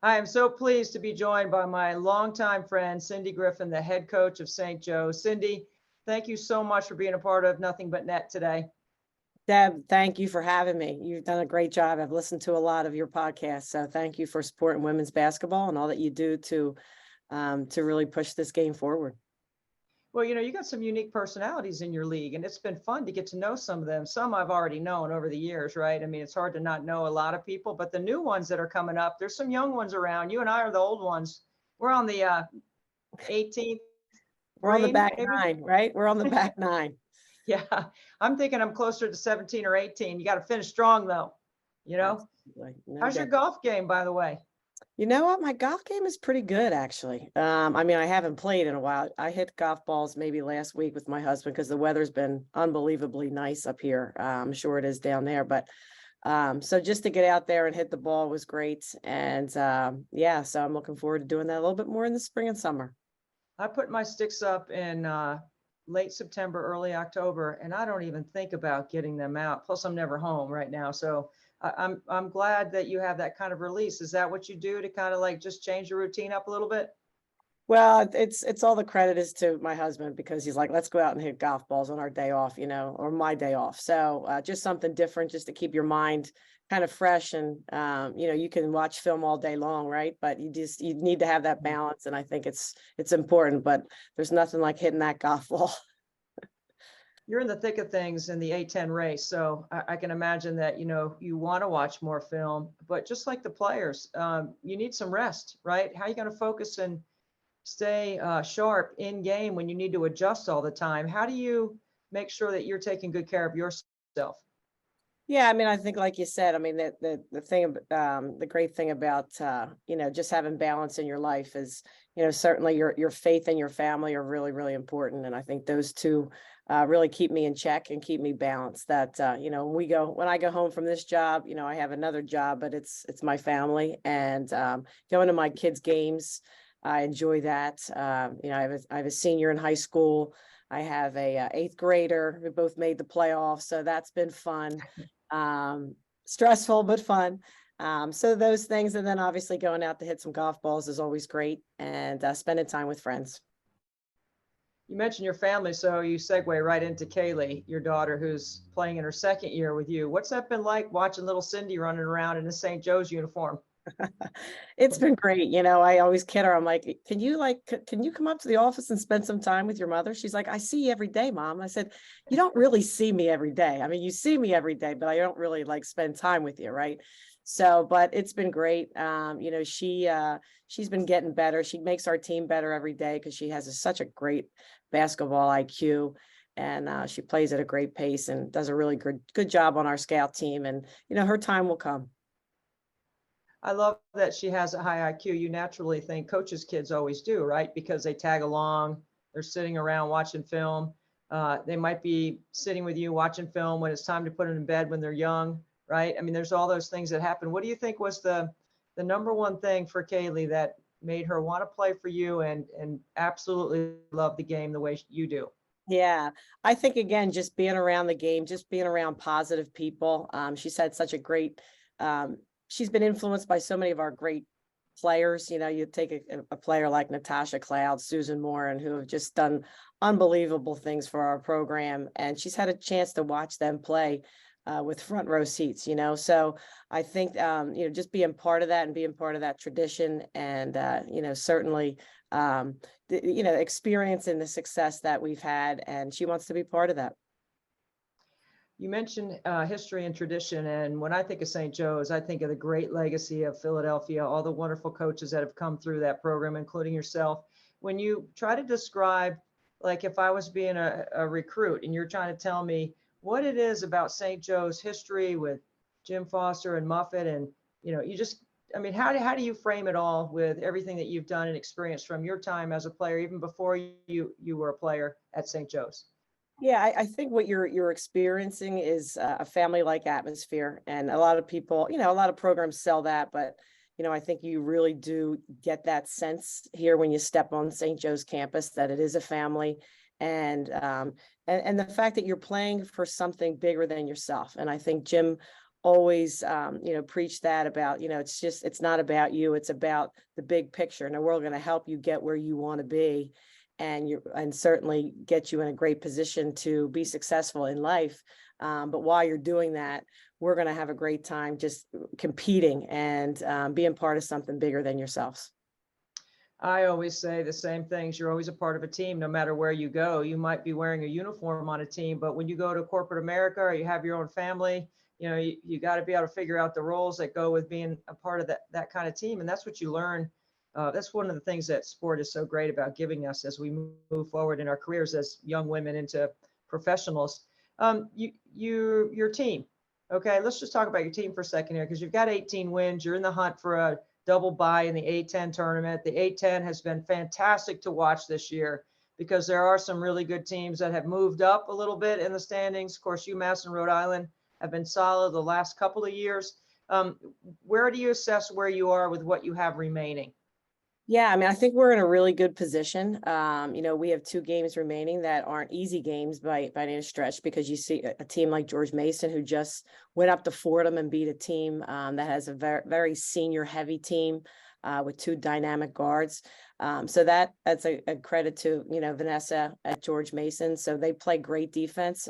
I am so pleased to be joined by my longtime friend, Cindy Griffin, the head coach of St. Joe's. Cindy, thank you so much for being a part of Nothing But Net today. Deb, thank you for having me. You've done a great job. I've listened to a lot of your podcasts, so thank you for supporting women's basketball and all that you do to really push this game forward. Well, you got some unique personalities in your league, and it's been fun to get to know some of them. Some I've already known over the years, right? I mean, it's hard to not know a lot of people, but the new ones that are coming up, there's some young ones around. You and I are the old ones. We're on the 18th We're on the green, back maybe? nine, right? We're on the back nine. Yeah, I'm thinking I'm closer to 17 or 18. You got to finish strong, though. Absolutely. No How's your doubt. golf game, by the way? You know what? My golf game is pretty good, actually. I mean, I haven't played in a while. I hit golf balls maybe last week with my husband because the weather's been unbelievably nice up here. I'm sure it is down there, but so just to get out there and hit the ball was great. And yeah, so I'm looking forward to doing that a little bit more in the spring and summer. I put my sticks up in late September, early October, and I don't even think about getting them out. Plus, I'm never home right now, so I'm glad that you have that kind of release. Is that what you do to kind of like just change your routine up a little bit? Well, it's all the credit is to my husband because he's like, let's go out and hit golf balls on our day off, or my day off. So just something different, just to keep your mind kind of fresh. And you can watch film all day long, right? But you need to have that balance, and I think it's important. But there's nothing like hitting that golf ball. You're in the thick of things in the A10 race, so I can imagine that you want to watch more film, but just like the players, you need some rest, right? How are you going to focus and stay sharp in game when you need to adjust all the time? How do you make sure that you're taking good care of yourself? Yeah, I mean, I think like you said, I mean, the thing, the great thing about just having balance in your life is, certainly your faith and your family are really, really important. And I think those two really keep me in check and keep me balanced. That when I go home from this job, I have another job, but it's my family, and going to my kids' games. I enjoy that. I have a senior in high school. I have a eighth grader who both made the playoffs, so that's been fun. Stressful but fun. So those things, and then obviously going out to hit some golf balls is always great, and spending time with friends. You mentioned your family, so you segue right into Kaylee, your daughter, who's playing in her second year with you. What's that been like watching little Cindy running around in a St. Joe's uniform? It's been great. I always kid her. I'm like, can you come up to the office and spend some time with your mother? She's like, I see you every day, Mom. I said, you don't really see me every day. I mean, you see me every day, but I don't really like spend time with you, right? So, but it's been great. She's been getting better. She makes our team better every day because she has such a great basketball IQ, and she plays at a great pace and does a really good job on our scout team. And her time will come. I love that she has a high IQ. You naturally think coaches' kids always do, right? Because they tag along, they're sitting around watching film. They might be sitting with you watching film when it's time to put them in bed when they're young, right? I mean, there's all those things that happen. What do you think was the number one thing for Kaylee that made her want to play for you and absolutely love the game the way you do? Yeah, I think again, just being around the game, just being around positive people. She's had such a great, she's been influenced by so many of our great players. You take a player like Natasha Cloud, Susan Moore, and who have just done unbelievable things for our program. And she's had a chance to watch them play with front row seats, So I think, just being part of that and being part of that tradition, and, certainly, experiencing the success that we've had, and she wants to be part of that. You mentioned history and tradition, and when I think of St. Joe's, I think of the great legacy of Philadelphia, all the wonderful coaches that have come through that program, including yourself. When you try to describe, like if I was being a recruit and you're trying to tell me what it is about St. Joe's history with Jim Foster and Muffet, and I mean, how do you frame it all with everything that you've done and experienced from your time as a player, even before you were a player at St. Joe's? Yeah, I think what you're experiencing is a family-like atmosphere, and a lot of people, a lot of programs sell that, but I think you really do get that sense here when you step on St. Joe's campus that it is a family, and the fact that you're playing for something bigger than yourself. And I think Jim always, preach that about, it's not about you, it's about the big picture. And we're going to help you get where you want to be, and certainly get you in a great position to be successful in life. But while you're doing that, we're going to have a great time just competing and being part of something bigger than yourselves. I always say the same things. You're always a part of a team, no matter where you go. You might be wearing a uniform on a team, but when you go to corporate America or you have your own family, you got to be able to figure out the roles that go with being a part of that kind of team. And that's what you learn. That's one of the things that sport is so great about giving us as we move forward in our careers as young women into professionals. Your team. Okay, let's just talk about your team for a second here, because you've got 18 wins. You're in the hunt for a double bye in the A10 tournament. The A10 has been fantastic to watch this year because there are some really good teams that have moved up a little bit in the standings. Of course, UMass and Rhode Island have been solid the last couple of years. Where do you assess where you are with what you have remaining? Yeah, I mean, I think we're in a really good position. We have 2 games remaining that aren't easy games by any stretch, because you see a team like George Mason, who just went up to Fordham and beat a team that has a very, very senior heavy team with 2 dynamic guards. So that's a credit to, Vanessa at George Mason. So they play great defense.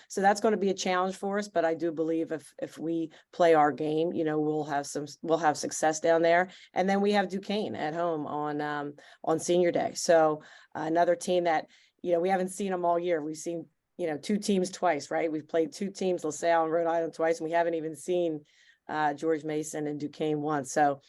So that's going to be a challenge for us, but I do believe if we play our game, we'll have success down there. And then we have Duquesne at home on senior day. So another team that, we haven't seen them all year. We've seen, 2 teams twice, right? We've played 2 teams, LaSalle and Rhode Island twice, and we haven't even seen George Mason and Duquesne once. So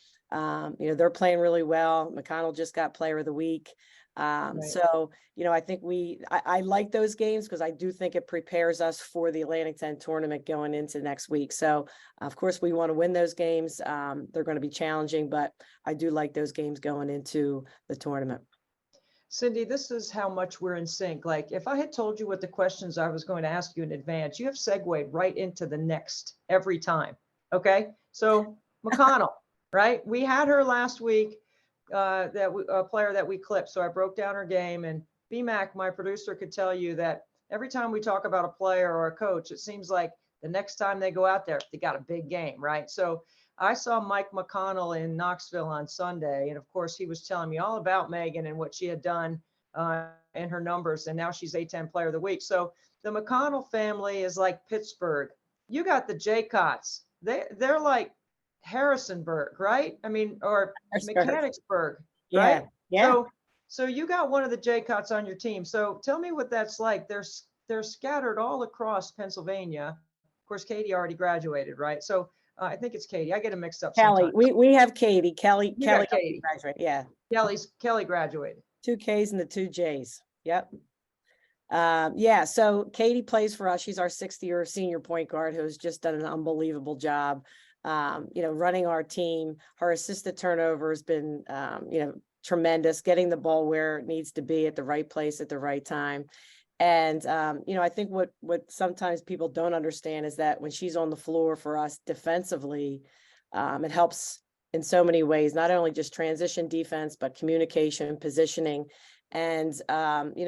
they're playing really well. McConnell just got player of the week. Right. So, I think I like those games because I do think it prepares us for the Atlantic 10 tournament going into next week. So of course we want to win those games. They're going to be challenging, but I do like those games going into the tournament. Cindy, this is how much we're in sync. Like if I had told you what the questions I was going to ask you in advance, you have segued right into the next every time. Okay. So McConnell, right? We had her last week, a player that we clipped. So I broke down her game, and BMac, my producer, could tell you that every time we talk about a player or a coach, it seems like the next time they go out there, they got a big game, right? So I saw Mike McConnell in Knoxville on Sunday, and of course he was telling me all about Megan and what she had done in her numbers, and now she's A10 Player of the Week. So the McConnell family is like Pittsburgh. You got the Jaycotts. They're like Harrisonburg, right? I mean, or Mechanicsburg, right? Yeah. So you got one of the Jaycotts on your team. So tell me what that's like. They're scattered all across Pennsylvania. Of course, Katie already graduated, right? So I think it's Katie. I get them mixed up Kelly. sometimes. We have Katie. Kelly. You got Katie. Graduated. Yeah. Kelly graduated. 2 Ks and the 2 Js. Yep. Yeah. So Katie plays for us. She's our 6th-year senior point guard who's just done an unbelievable job. Running our team. Her assisted turnover has been, tremendous, getting the ball where it needs to be at the right place at the right time. And, I think what sometimes people don't understand is that when she's on the floor for us defensively, it helps in so many ways, not only just transition defense, but communication, positioning. And,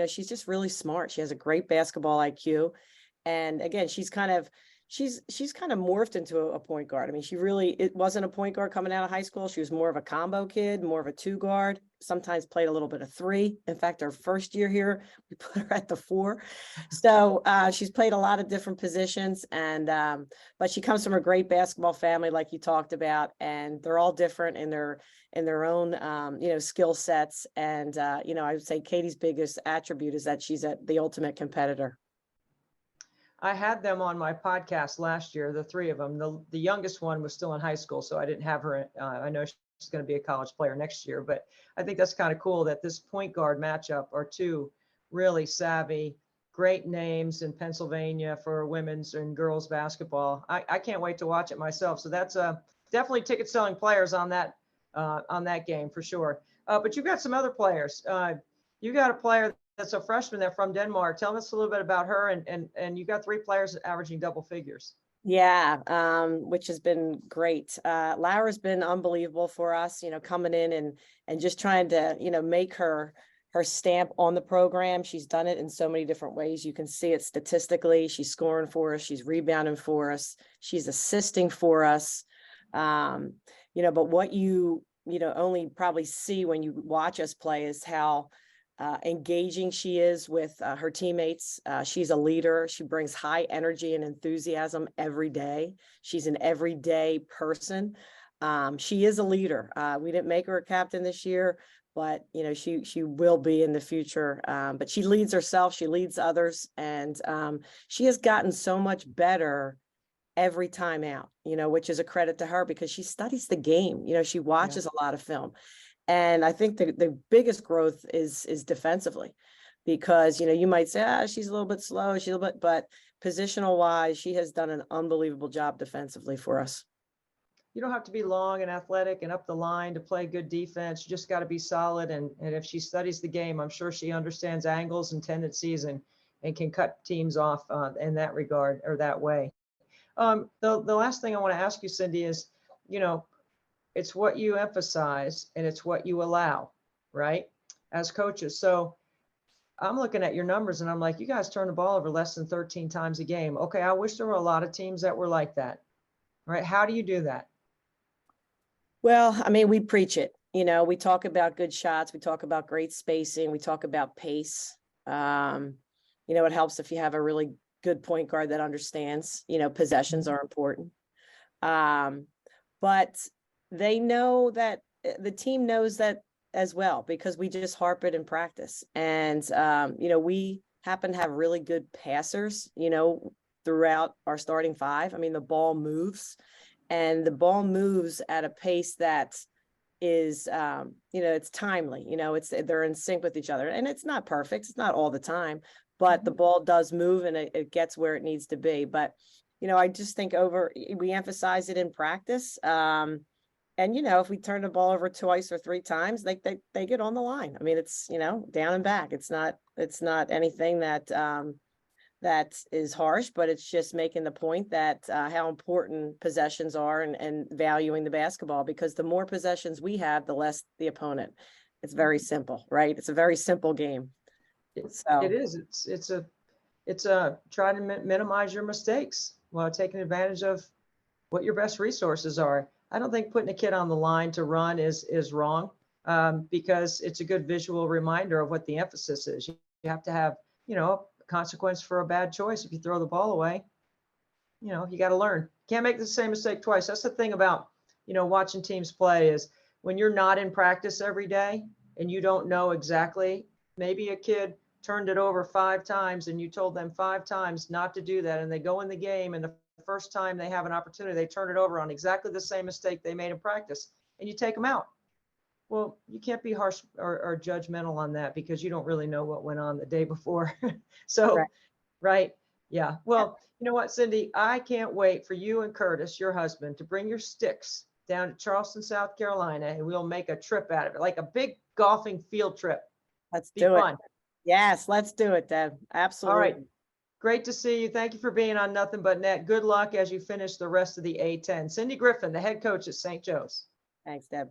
she's just really smart. She has a great basketball IQ. And again, she's kind of morphed into a point guard. I mean, it wasn't a point guard coming out of high school. She was more of a combo kid, more of a 2 guard, sometimes played a little bit of 3. In fact, our first year here, we put her at the 4. So she's played a lot of different positions, and but she comes from a great basketball family, like you talked about, and they're all different in their own, skill sets. And, I would say Katie's biggest attribute is that she's the ultimate competitor. I had them on my podcast last year, the 3 of them. The youngest one was still in high school, so I didn't have her. I know she's going to be a college player next year, but I think that's kind of cool that this point guard matchup are 2 really savvy, great names in Pennsylvania for women's and girls basketball. I can't wait to watch it myself. So that's definitely ticket selling players on that game for sure. But you've got some other players. You got a player that's a freshman there from Denmark. Tell us a little bit about her, and you got 3 players averaging double figures. Yeah, which has been great. Laura's been unbelievable for us, coming in and just trying to, make her her stamp on the program. She's done it in so many different ways. You can see it statistically. She's scoring for us. She's rebounding for us. She's assisting for us. But what you only probably see when you watch us play is how engaging she is with her teammates. She's a leader. She brings high energy and enthusiasm every day. She's an everyday person. She is a leader. We didn't make her a captain this year, but she will be in the future. But she leads herself. She leads others, and she has gotten so much better every time out, which is a credit to her because she studies the game. She watches a lot of film. And I think the biggest growth is defensively, because, you might say, she's a little bit slow, but positional wise, she has done an unbelievable job defensively for us. You don't have to be long and athletic and up the line to play good defense. You just got to be solid. And if she studies the game, I'm sure she understands angles and tendencies and can cut teams off in that regard or that way. The last thing I want to ask you, Cindy, is, it's what you emphasize and it's what you allow, right? As coaches. So I'm looking at your numbers and I'm like, you guys turn the ball over less than 13 times a game. Okay. I wish there were a lot of teams that were like that, right? How do you do that? Well, I mean, we preach it, we talk about good shots. We talk about great spacing. We talk about pace. It helps if you have a really good point guard that understands, possessions are important. But they know that the team knows that as well, because we just harp it in practice. And, we happen to have really good passers, throughout our starting five. I mean, the ball moves at a pace that is, it's timely, they're in sync with each other, and it's not perfect. It's not all the time, but the ball does move and it gets where it needs to be. But, I just think we emphasize it in practice. And, if we turn the ball over twice or three times, they get on the line. I mean, it's, down and back. It's not anything that is harsh, but it's just making the point that how important possessions are and valuing the basketball, because the more possessions we have, the less the opponent. It's very simple, right? It's a very simple game. It is. It's a try to minimize your mistakes while taking advantage of what your best resources are. I don't think putting a kid on the line to run is wrong, because it's a good visual reminder of what the emphasis is. You have to have, a consequence for a bad choice. If you throw the ball away, you got to learn. Can't make the same mistake twice. That's the thing about, watching teams play, is when you're not in practice every day and you don't know exactly, maybe a kid turned it over 5 times and you told them 5 times not to do that, and they go in the game and the first time they have an opportunity, they turn it over on exactly the same mistake they made in practice, and you take them out. Well, you can't be harsh or judgmental on that, because you don't really know what went on the day before. So, right. Yeah. Well, you know what, Cindy, I can't wait for you and Curtis, your husband, to bring your sticks down to Charleston, South Carolina, and we'll make a trip out of it, like a big golfing field trip. Let's do it. Yes, let's do it, Deb. Absolutely. All right. Great to see you. Thank you for being on Nothing But Net. Good luck as you finish the rest of the A10. Cindy Griffin, the head coach at St. Joe's. Thanks, Deb.